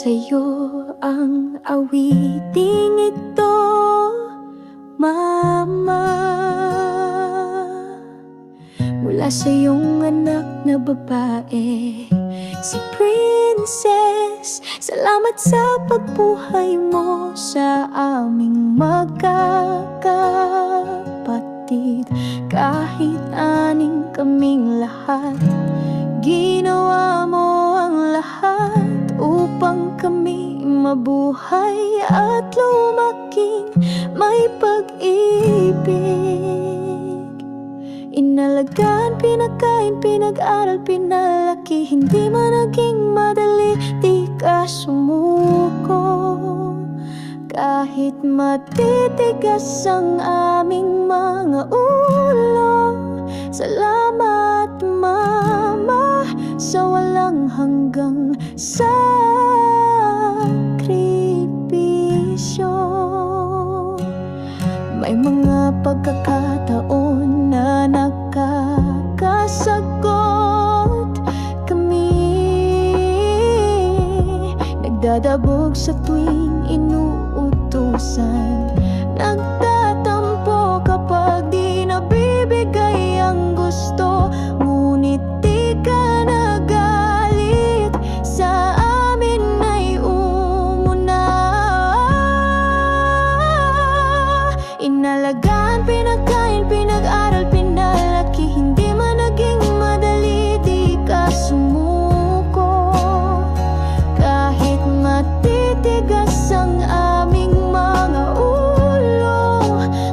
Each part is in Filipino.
sa'yo ang awiting ito, Mama. Mula sa iyong anak na babae, si Princess. Salamat sa pagbuhay mo sa aming magkakapatid. Kahit aning kaming lahat, ginawa mo ang lahat upang kami mabuhay at lumaking may pag-ibig. Inalagaan, pinagkain, pinag-aral, pinalaki. Hindi man naging madali, di ka sumuko. Kahit matitigas ang aming mga ulo. Salamat, Mama, sa walang hanggang sakripisyo. May mga pagkakataon na nakakasagot kami, nagdadabog sa tuwing inuutusan, nagtatampo kapag di nabibigay ang gusto. Ngunit di ka nagalit, sa amin ay umuna. Inalagaan, pinagkain, pinag-aral, pinalaki. Hindi man naging madali, di ka sumuko. Kahit matitigas ang aming mga ulo.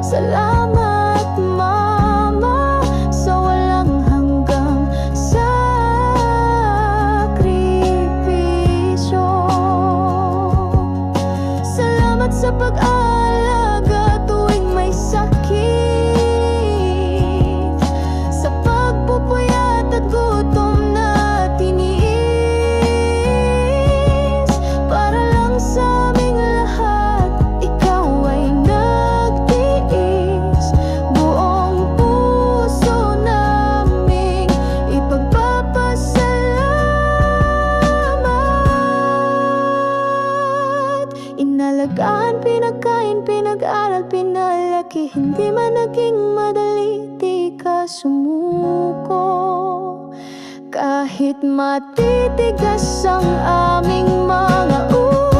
Salamat, Mama, sa walang hanggang sakripisyo. Salamat sa pag-aalaga tuwing may sakit, sa pagpupuyat at gutom na tiniis. Para lang sa aming lahat, ikaw ay nagtiis. Buong puso naming ipagpapasalamat. Inalagaan, pinagkain, pinag-aral, pinalaki. Hindi man naging madali, di ka sumuko. Kahit matitigas ang aming mga ulo.